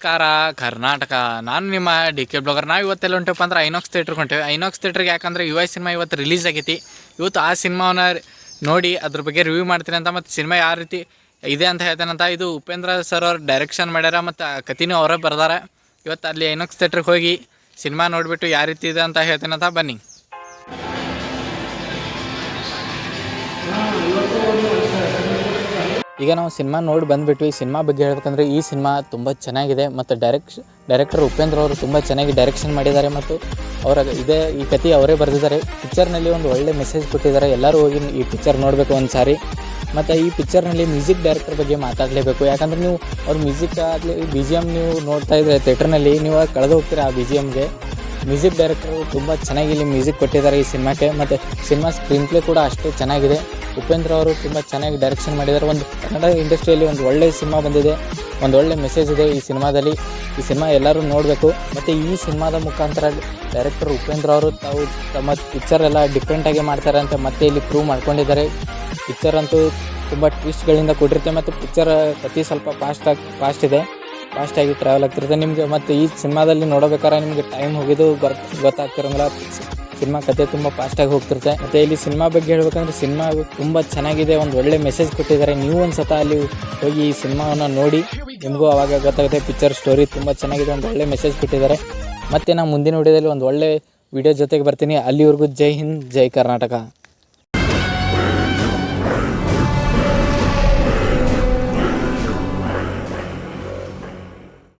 ನಮಸ್ಕಾರ ಕರ್ನಾಟಕ. ನಾನು ನಿಮ್ಮ ಡಿ ಕೆ ಬ್ಲಾಗರ್. ನಾವು ಇವತ್ತೆಲ್ಲ ಹೊಂಟೇವಪ್ಪ ಅಂದ್ರೆ ಐನಾಕ್ಸ್ ಥಿಯೇಟ್ರಿಗೆ ಹೊಂಟೇವೆ. ಐನಾಕ್ಸ್ ಥಿಯೇಟ್ರಿಗೆ ಯಾಕಂದರೆ ಯು ಐ ಸಿನಿಮಾ ಇವತ್ತು ರಿಲೀಸ್ ಆಗೈತಿ. ಇವತ್ತು ಆ ಸಿನಿಮಾವನ್ನ ನೋಡಿ ಅದ್ರ ಬಗ್ಗೆ ರಿವ್ಯೂ ಮಾಡ್ತೀನಿ ಅಂತ, ಮತ್ತು ಸಿನಿಮಾ ಯಾವ ರೀತಿ ಇದೆ ಅಂತ ಹೇಳ್ತೇನಂತ. ಇದು ಉಪೇಂದ್ರ ಸರ್ ಅವ್ರು ಡೈರೆಕ್ಷನ್ ಮಾಡ್ಯಾರ ಮತ್ತು ಕಥೆನೂ ಅವರೇ ಬರ್ದಾರೆ. ಇವತ್ತು ಅಲ್ಲಿ ಐನಾಕ್ಸ್ ಥಿಯೇಟ್ರಿಗೆ ಹೋಗಿ ಸಿನಿಮಾ ನೋಡಿಬಿಟ್ಟು ಯಾವ ರೀತಿ ಇದೆ ಅಂತ ಹೇಳ್ತೇನಂತ, ಬನ್ನಿ. ಈಗ ನಾವು ಸಿನಿಮಾ ನೋಡಿ ಬಂದುಬಿಟ್ವಿ. ಸಿನಿಮಾ ಬಗ್ಗೆ ಹೇಳ್ಬೇಕಂದ್ರೆ ಈ ಸಿನಿಮಾ ತುಂಬ ಚೆನ್ನಾಗಿದೆ ಮತ್ತು ಡೈರೆಕ್ಟರ್ ಉಪೇಂದ್ರ ಅವರು ತುಂಬ ಚೆನ್ನಾಗಿ ಡೈರೆಕ್ಷನ್ ಮಾಡಿದ್ದಾರೆ ಮತ್ತು ಈ ಕಥೆ ಅವರೇ ಬರೆದಿದ್ದಾರೆ. ಪಿಕ್ಚರ್ನಲ್ಲಿ ಒಂದು ಒಳ್ಳೆ ಮೆಸೇಜ್ ಕೊಟ್ಟಿದ್ದಾರೆ. ಎಲ್ಲರೂ ಹೋಗಿ ಈ ಪಿಕ್ಚರ್ ನೋಡಬೇಕು ಒಂದು ಸಾರಿ. ಮತ್ತು ಈ ಪಿಕ್ಚರ್ನಲ್ಲಿ ಮ್ಯೂಸಿಕ್ ಡೈರೆಕ್ಟರ್ ಬಗ್ಗೆ ಮಾತಾಡಲೇಬೇಕು. ಯಾಕಂದರೆ ನೀವು ಅವ್ರ ಮ್ಯೂಸಿಕ್ ಆಗಲಿ BGM ನೀವು ನೋಡ್ತಾ ಇದ್ದರೆ ಥಿಯೇಟ್ರ್ನಲ್ಲಿ ನೀವು ಕಳೆದು ಹೋಗ್ತೀರಾ ಆ BGMಗೆ. ಮ್ಯೂಸಿಕ್ ಡೈರೆಕ್ಟರು ತುಂಬ ಚೆನ್ನಾಗಿ ಇಲ್ಲಿ ಮ್ಯೂಸಿಕ್ ಕೊಟ್ಟಿದ್ದಾರೆ ಈ ಸಿನಿಮಾಕ್ಕೆ. ಮತ್ತು ಸಿನಿಮಾ ಸ್ಕ್ರೀನ್ ಪ್ಲೇ ಕೂಡ ಅಷ್ಟೇ ಚೆನ್ನಾಗಿದೆ. ಉಪೇಂದ್ರ ಅವರು ತುಂಬ ಚೆನ್ನಾಗಿ ಡೈರೆಕ್ಷನ್ ಮಾಡಿದ್ದಾರೆ. ಒಂದು ಕನ್ನಡ ಇಂಡಸ್ಟ್ರಿಯಲ್ಲಿ ಒಂದು ಒಳ್ಳೆಯ ಸಿನಿಮಾ ಬಂದಿದೆ, ಒಂದು ಒಳ್ಳೆ ಮೆಸೇಜ್ ಇದೆ ಈ ಸಿನಿಮಾದಲ್ಲಿ. ಈ ಸಿನಿಮಾ ಎಲ್ಲರೂ ನೋಡಬೇಕು. ಮತ್ತು ಈ ಸಿನಿಮಾದ ಮುಖಾಂತರ ಡೈರೆಕ್ಟರ್ ಉಪೇಂದ್ರ ಅವರು ತಮ್ಮ ಪಿಕ್ಚರ್ ಎಲ್ಲ ಡಿಫ್ರೆಂಟಾಗಿ ಮಾಡ್ತಾರೆ ಅಂತ ಮತ್ತೆ ಇಲ್ಲಿ ಪ್ರೂವ್ ಮಾಡ್ಕೊಂಡಿದ್ದಾರೆ. ಪಿಕ್ಚರ್ ಅಂತೂ ತುಂಬ ಟ್ವಿಸ್ಟ್ಗಳಿಂದ ಕೊಟ್ಟಿರುತ್ತೆ ಮತ್ತು ಪಿಕ್ಚರ್ ಕಥೆ ಸ್ವಲ್ಪ ಫಾಸ್ಟಾಗಿ ಟ್ರಾವೆಲ್ ಆಗ್ತಿರುತ್ತೆ ನಿಮಗೆ. ಮತ್ತು ಈ ಸಿನಿಮಾದಲ್ಲಿ ನೋಡಬೇಕಾದ್ರೆ ನಿಮಗೆ ಟೈಮ್ ಹೋಗಿದ್ದು ಗೊತ್ತಾಗ್ತಿರೋಂಗಿಲ್ಲ. ಸಿನಿಮಾ ಕಥೆ ತುಂಬ ಫಾಸ್ಟಾಗಿ ಹೋಗ್ತಿರುತ್ತೆ. ಮತ್ತು ಇಲ್ಲಿ ಸಿನಿಮಾ ಬಗ್ಗೆ ಹೇಳ್ಬೇಕಂದ್ರೆ ಸಿನಿಮಾ ತುಂಬ ಚೆನ್ನಾಗಿದೆ, ಒಂದು ಒಳ್ಳೆ ಮೆಸೇಜ್ ಕೊಟ್ಟಿದ್ದಾರೆ. ನೀವು ಒಂದು ಸತ ಅಲ್ಲಿ ಹೋಗಿ ಈ ಸಿನಿಮಾವನ್ನು ನೋಡಿ, ನಿಮಗೂ ಆವಾಗ ಗೊತ್ತಾಗುತ್ತೆ ಪಿಕ್ಚರ್ ಸ್ಟೋರಿ ತುಂಬ ಚೆನ್ನಾಗಿದೆ, ಒಂದು ಒಳ್ಳೆ ಮೆಸೇಜ್ ಕೊಟ್ಟಿದ್ದಾರೆ. ಮತ್ತು ನಾನು ಮುಂದಿನ ವಿಡಿಯೋದಲ್ಲಿ ಒಂದು ಒಳ್ಳೆ ವಿಡಿಯೋ ಜೊತೆಗೆ ಬರ್ತೀನಿ. ಅಲ್ಲಿವರೆಗೂ ಜೈ ಹಿಂದ್, ಜೈ ಕರ್ನಾಟಕ.